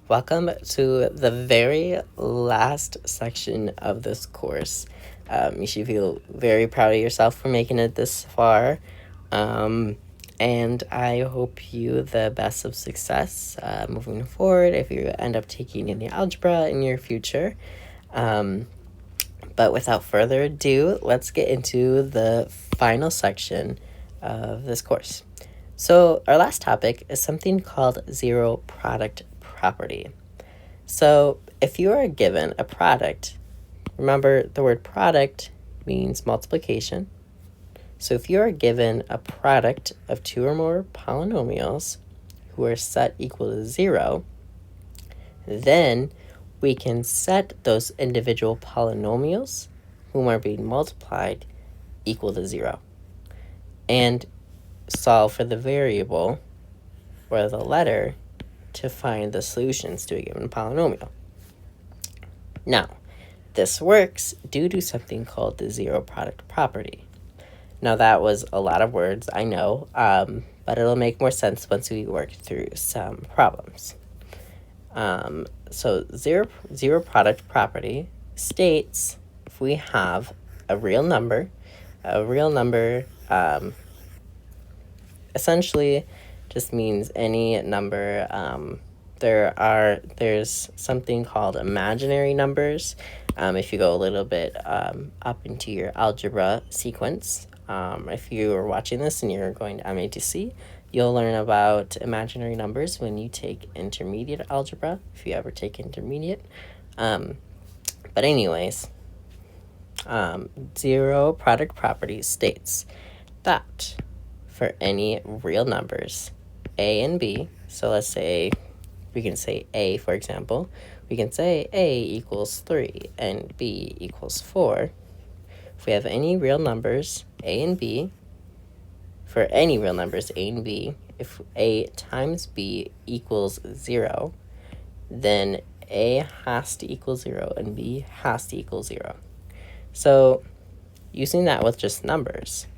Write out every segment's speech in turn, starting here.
Welcome to the very last section of this course. You should feel very proud of yourself for making it this far. And I hope you the best of success moving forward if you end up taking any algebra in your future. But without further ado, let's get into the final section of this course. So our last topic is something called zero product property. So if you are given a product, remember the word product means multiplication. So if you are given a product of two or more polynomials who are set equal to 0, then we can set those individual polynomials whom are being multiplied equal to 0 and solve for the variable or the letter to find the solutions to a given polynomial. Now, this works due to something called the zero product property. Now, that was a lot of words, I know, but it'll make more sense once we work through some problems. So zero product property states if we have a real number essentially just means any number. There's something called imaginary numbers. If you go a little bit up into your algebra sequence, if you are watching this and you're going to MATC, you'll learn about imaginary numbers when you take intermediate algebra, if you ever take intermediate. But anyways, zero product property states that for any real numbers, a and b, so let's say we can say a, for example, we can say a equals 3 and b equals 4. If we have any real numbers, a and b, for any real numbers, a and b, if a times b equals 0, then a has to equal 0 and b has to equal 0. So using that with just numbers,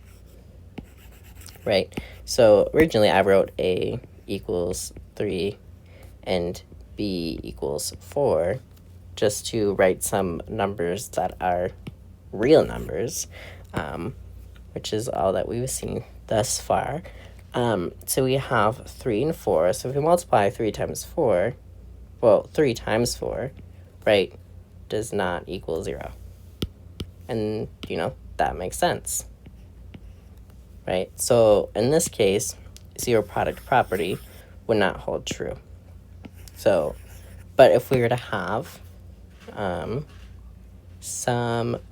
right? So originally I wrote a equals 3 and b equals 4 just to write some numbers that are real numbers, which is all that we've seen thus far. So we have 3 and 4. So if we multiply 3 times 4, 3 times 4, right, does not equal 0. And, that makes sense, right? So in this case, zero product property would not hold true. So, but if we were to have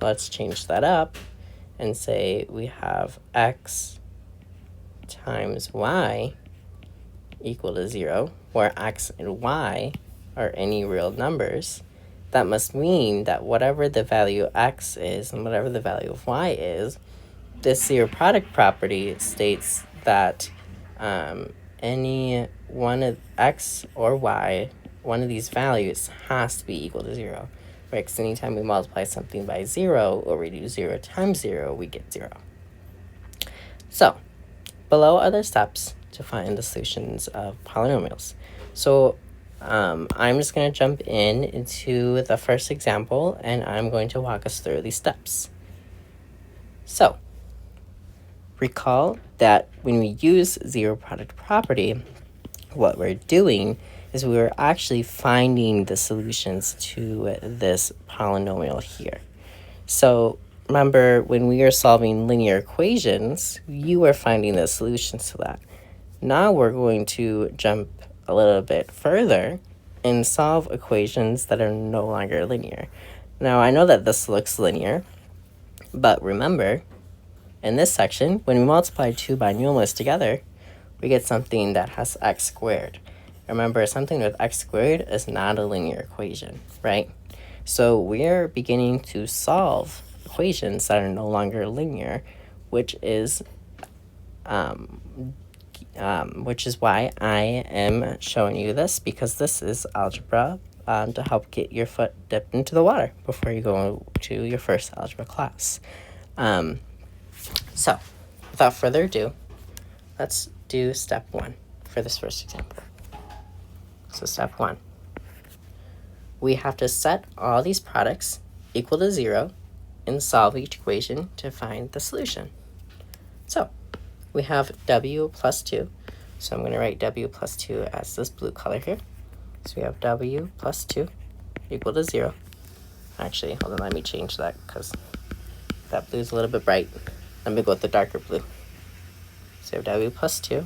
let's change that up and say we have x times y equal to 0, where x and y are any real numbers, that must mean that whatever the value of x is and whatever the value of y is, this zero product property states that any one of x or y, one of these values has to be equal to 0. Right? Because anytime we multiply something by 0 or we do 0 times 0, we get 0. So, below are the steps to find the solutions of polynomials. So, I'm just going to jump into the first example, and I'm going to walk us through these steps. So, recall that when we use zero product property, what we're doing is we're actually finding the solutions to this polynomial here. So remember, when we are solving linear equations, you are finding the solutions to that. Now we're going to jump a little bit further and solve equations that are no longer linear. Now I know that this looks linear, but remember, in this section, when we multiply two binomials together, we get something that has x squared. Remember, something with x squared is not a linear equation, right? So we're beginning to solve equations that are no longer linear, which is why I am showing you this, because this is algebra to help get your foot dipped into the water before you go to your first algebra class. So, without further ado, let's do step 1 for this first example. So step 1, we have to set all these products equal to 0 and solve each equation to find the solution. So we have w plus 2. So I'm going to write w plus 2 as this blue color here. So we have w plus 2 equal to 0. Actually, hold on, let me change that because that blue is a little bit bright. Let me go with the darker blue. So we have w plus 2. We're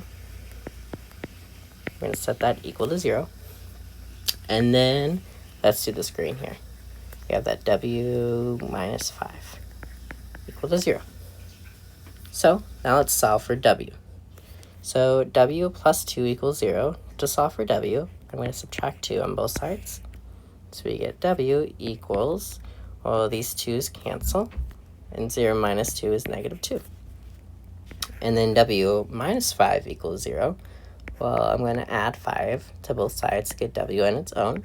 going to set that equal to 0. And then let's do this green here. We have that w minus 5 equal to 0. So now let's solve for w. So w plus 2 equals 0. To solve for w, I'm going to subtract 2 on both sides. So we get w equals, well, these 2's cancel, and 0 minus 2 is negative 2. And then w minus 5 equals 0. Well, I'm going to add 5 to both sides to get w on its own.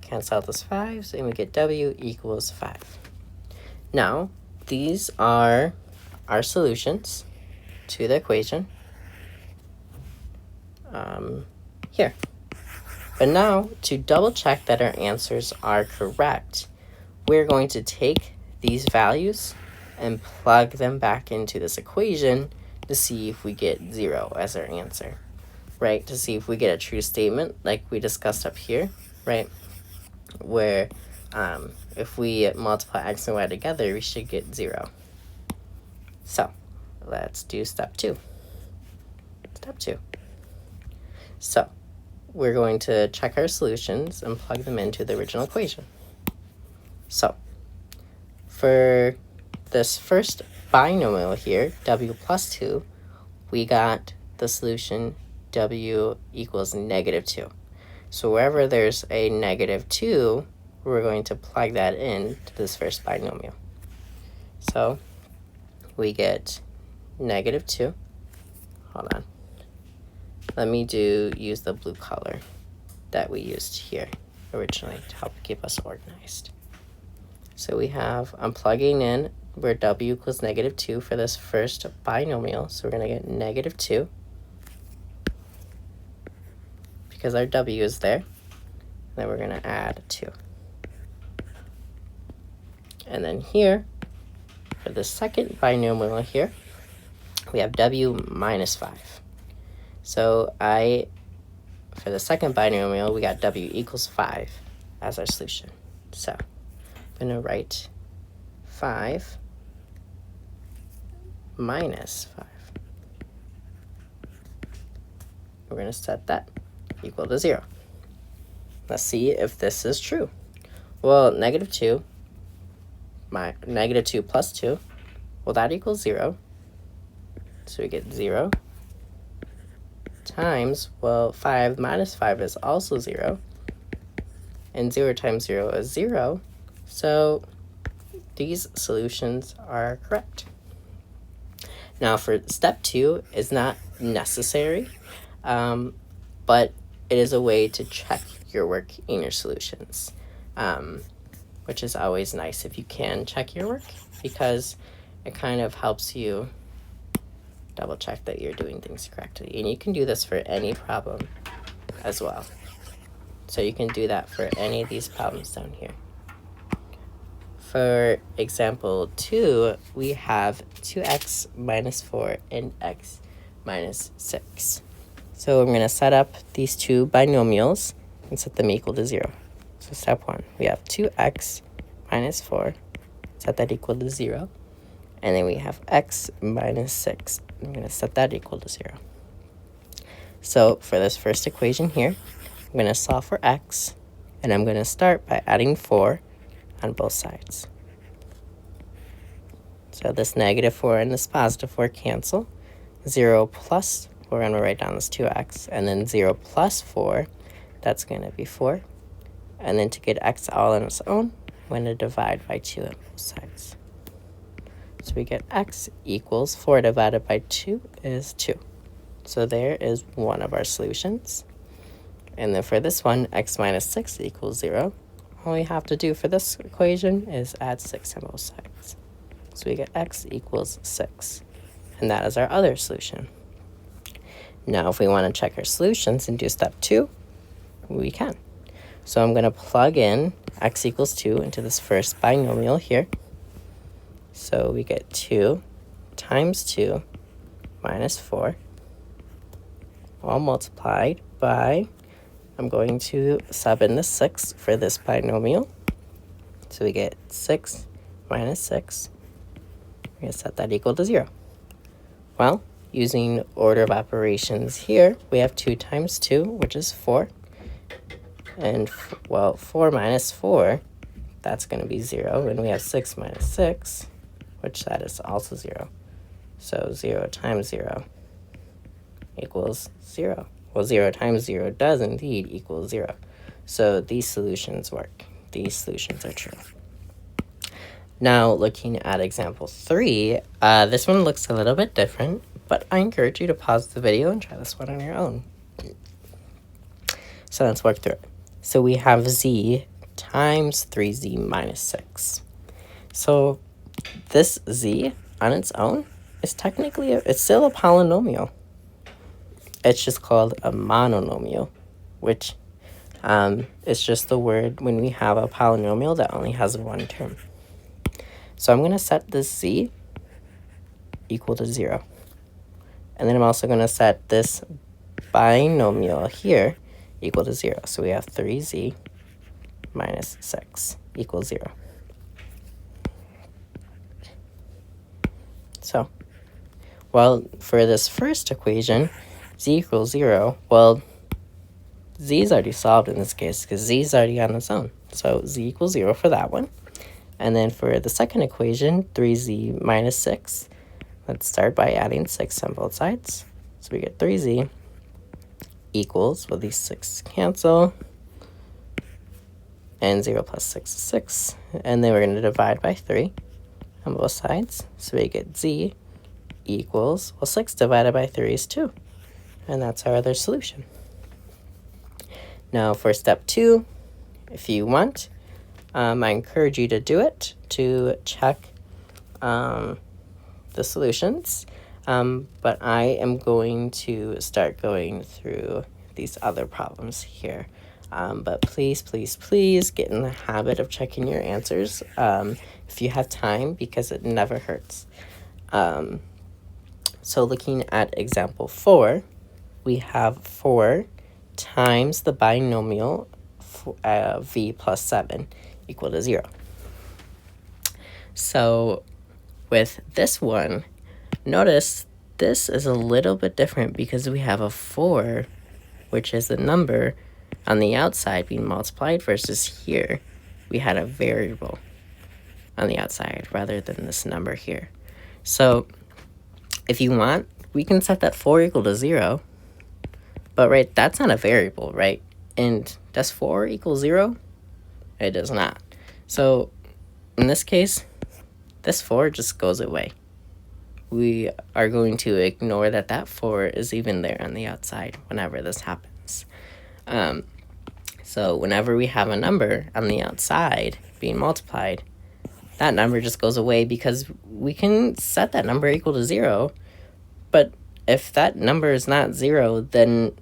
Cancel out those 5s, and we get w equals 5. Now, these are our solutions to the equation here. But now, to double check that our answers are correct, we're going to take these values and plug them back into this equation to see if we get 0 as our answer, right? To see if we get a true statement like we discussed up here, right? Where if we multiply x and y together, we should get 0. So let's do step 2. Step 2. So we're going to check our solutions and plug them into the original equation. So for this first binomial here, w plus 2, we got the solution w equals negative 2. So wherever there's a negative 2, we're going to plug that in to this first binomial. So we get negative 2. Hold on. Let me use the blue color that we used here originally to help keep us organized. So we have, I'm plugging in where w equals negative 2 for this first binomial. So we're going to get negative 2 because our w is there. Then we're going to add 2. And then here, for the second binomial here, we have w minus 5. So for the second binomial, we got w equals 5 as our solution. So I'm going to write 5 minus 5. We're going to set that equal to 0. Let's see if this is true. Well, negative 2 plus 2, well, that equals 0. So we get 0 times, well, 5 minus 5 is also 0. And 0 times 0 is 0. So these solutions are correct. Now for step 2 is not necessary, but it is a way to check your work in your solutions, which is always nice if you can check your work, because it kind of helps you double check that you're doing things correctly. And you can do this for any problem as well. So you can do that for any of these problems down here. For example 2, we have 2x minus 4 and x minus 6. So I'm going to set up these two binomials and set them equal to 0. So step 1, we have 2x minus 4, set that equal to 0. And then we have x minus 6. I'm going to set that equal to 0. So for this first equation here, I'm going to solve for x, and I'm going to start by adding 4 on both sides. So this negative 4 and this positive 4 cancel. 0 plus, we're going to write down this 2x, and then 0 plus 4, that's going to be 4. And then to get x all on its own, I'm going to divide by 2 on both sides. So we get x equals 4 divided by 2 is 2. So there is one of our solutions. And then for this one, x minus 6 equals 0. All we have to do for this equation is add 6 on both sides. So we get x equals 6. And that is our other solution. Now if we want to check our solutions and do step 2, we can. So I'm going to plug in x equals 2 into this first binomial here. So we get 2 times 2 minus 4, all multiplied by, I'm going to sub in the 6 for this binomial. So we get 6 minus 6. We're going to set that equal to 0. Well, using order of operations here, we have 2 times 2, which is 4. And, well, 4 minus 4, that's going to be 0. And we have 6 minus 6, which that is also 0. So 0 times 0 equals 0. Well, 0 times 0 does indeed equal 0. So these solutions work. These solutions are true. Now, looking at example 3, this one looks a little bit different, but I encourage you to pause the video and try this one on your own. So let's work through it. So we have z times 3z minus 6. So this z on its own is technically, it's still a polynomial. It's just called a monomial, which is just the word when we have a polynomial that only has one term. So I'm going to set this z equal to 0. And then I'm also going to set this binomial here equal to 0. So we have 3z minus 6 equals 0. So, well, for this first equation, z equals 0, well, z is already solved in this case because z is already on its own. So z equals 0 for that one. And then for the second equation, 3z minus 6, let's start by adding 6 on both sides. So we get 3z equals, well, these 6 cancel, and 0 plus 6 is 6. And then we're going to divide by 3 on both sides. So we get z equals, well, 6 divided by 3 is 2. And that's our other solution. Now for step 2, if you want, I encourage you to do it to check the solutions. But I am going to start going through these other problems here. But please, please, please get in the habit of checking your answers if you have time, because it never hurts. So looking at example 4, we have 4 times the binomial v plus 7 equal to 0. So with this one, notice this is a little bit different because we have a 4, which is the number on the outside being multiplied, versus here we had a variable on the outside rather than this number here. So if you want, we can set that 4 equal to 0, but right, that's not a variable, right? And does 4 equal 0? It does not. So in this case, this 4 just goes away. We are going to ignore that 4 is even there on the outside whenever this happens. So whenever we have a number on the outside being multiplied, that number just goes away because we can set that number equal to 0. But if that number is not 0, then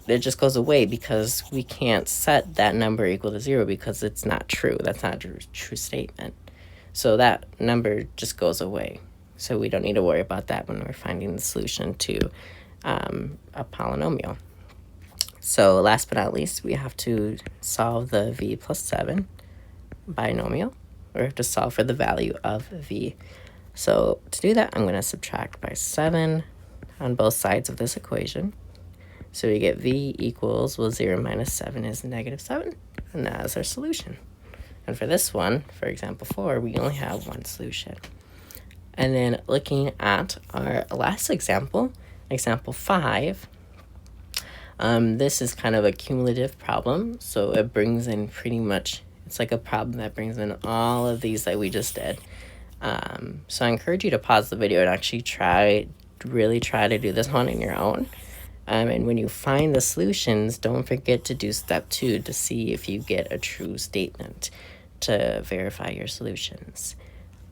it just goes away because we can't set that number equal to 0 because it's not true. That's not a true statement. So that number just goes away. So we don't need to worry about that when we're finding the solution to a polynomial. So last but not least, we have to solve the v plus 7 binomial. We have to solve for the value of v. So to do that, I'm going to subtract by 7 on both sides of this equation. So we get v equals, well, 0 minus 7 is negative 7, and that is our solution. And for this one, for example 4, we only have one solution. And then looking at our last example, example 5, this is kind of a cumulative problem. So it brings in pretty much, it's like a problem that brings in all of these that we just did. So I encourage you to pause the video and actually really try to do this one on your own. And when you find the solutions, don't forget to do step 2 to see if you get a true statement to verify your solutions.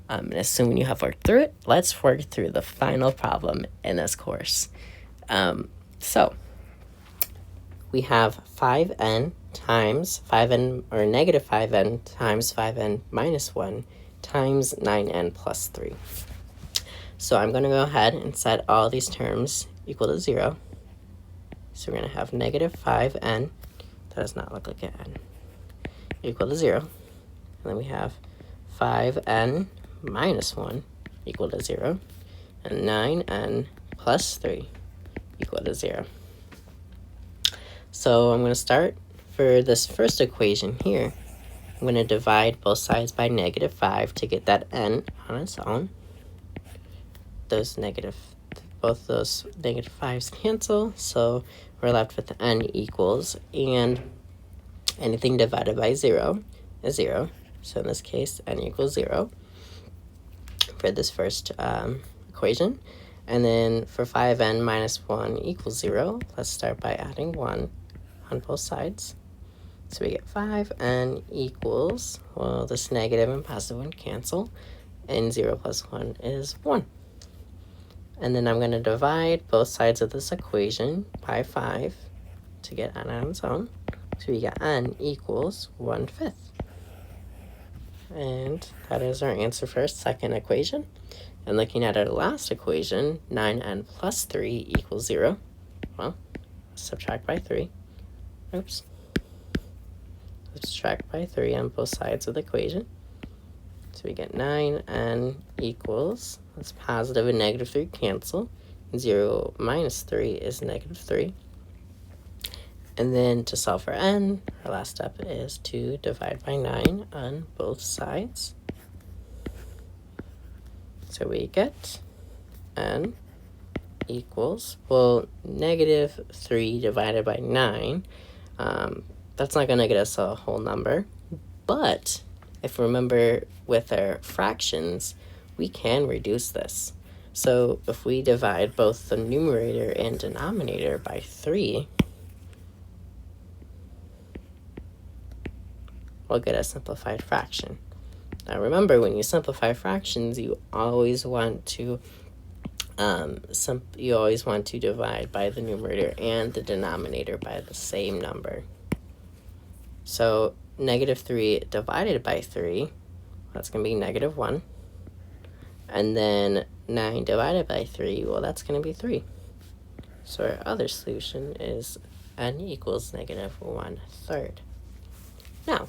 And assuming you have worked through it, let's work through the final problem in this course. So we have 5n times 5n, or negative 5n times 5n minus 1 times 9n plus 3. So I'm going to go ahead and set all these terms equal to 0. So we're going to have negative 5n, that does not look like an n, equal to 0. And then we have 5n minus 1 equal to 0. And 9n plus 3 equal to 0. So I'm going to start for this first equation here. I'm going to divide both sides by negative 5 to get that n on its own. Both those negative 5's cancel, so we're left with n equals, and anything divided by 0 is 0. So in this case, n equals 0 for this first equation. And then for 5n minus 1 equals 0, let's start by adding 1 on both sides. So we get 5n equals, well, this negative and positive one cancel, and 0 plus 1 is 1. And then I'm going to divide both sides of this equation by 5 to get n on its own. So we get n equals 1/5. And that is our answer for our second equation. And looking at our last equation, 9n plus 3 equals 0. Well, subtract by 3. Oops. Subtract by 3 on both sides of the equation. So we get 9n equals, that's positive and negative 3 cancel. 0 minus 3 is negative 3. And then to solve for n, our last step is to divide by 9 on both sides. So we get n equals, well, negative 3 divided by 9. That's not going to get us a whole number. But if we remember with our fractions, we can reduce this. So if we divide both the numerator and denominator by 3, we'll get a simplified fraction. Now remember, when you simplify fractions, you always want to divide by the numerator and the denominator by the same number. So negative 3 divided by 3, that's going to be negative 1. And then 9 divided by 3, well, that's going to be 3. So our other solution is n equals negative 1/3. Now,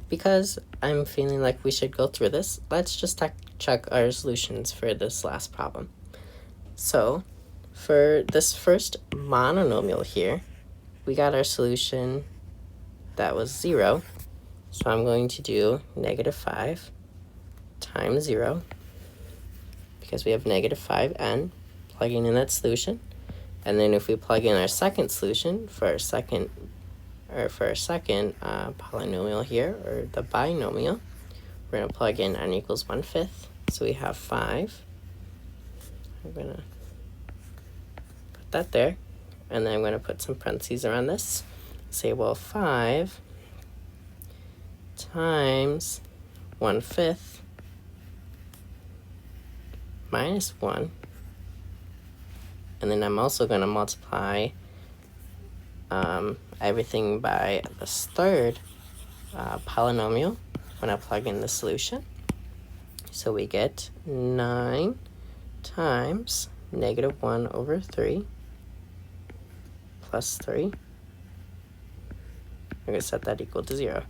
because I'm feeling like we should go through this, let's just check our solutions for this last problem. So for this first monomial here, we got our solution that was 0. So I'm going to do negative 5 times 0, because we have negative 5n, plugging in that solution. And then if we plug in our second solution for our second polynomial here, or the binomial, we're going to plug in n equals 1/5. So we have 5. I'm going to put that there. And then I'm going to put some parentheses around this. Say, well, 5 times 1/5 minus 1. And then I'm also going to multiply everything by this third polynomial when I plug in the solution. So we get 9 times negative 1/3 plus 3. I'm going to set that equal to 0.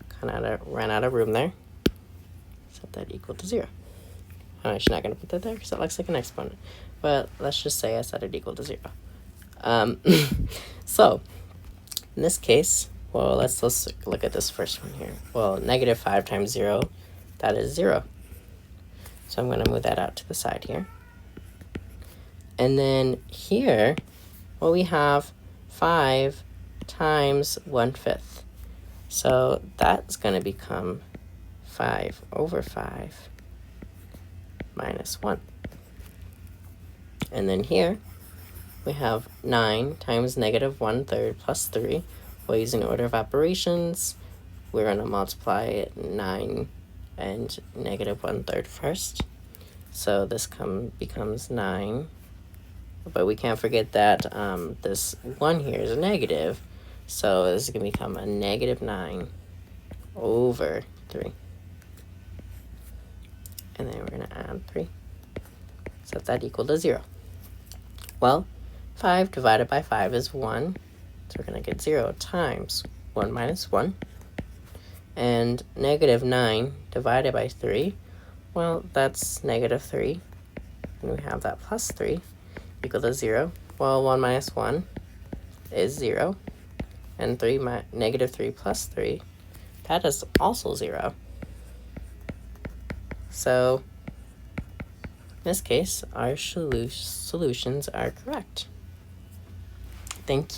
Kind of ran out of room there. Set that equal to 0. I'm actually not going to put that there because it looks like an exponent. But let's just say I set it equal to 0. So, in this case, well, let's look at this first one here. Well, negative 5 times 0, that is 0. So I'm going to move that out to the side here. And then here, well, we have 5 times 1/5. So that's going to become 5/5 minus 1. And then here, we have 9 times negative 1/3 plus 3. Well, using order of operations, we're going to multiply 9 and negative 1/3 first. So this becomes 9. But we can't forget that this 1 here is a negative. So this is going to become a negative 9 over 3. And then we're going to add 3. Set that equal to 0. Well, 5 divided by 5 is 1. So we're going to get 0 times 1 minus 1. And negative 9 divided by 3, well, that's negative 3. And we have that plus 3 equal to 0. Well, 1 minus 1 is 0. And negative 3 plus 3, that is also 0. So in this case, our solutions are correct. Thank you.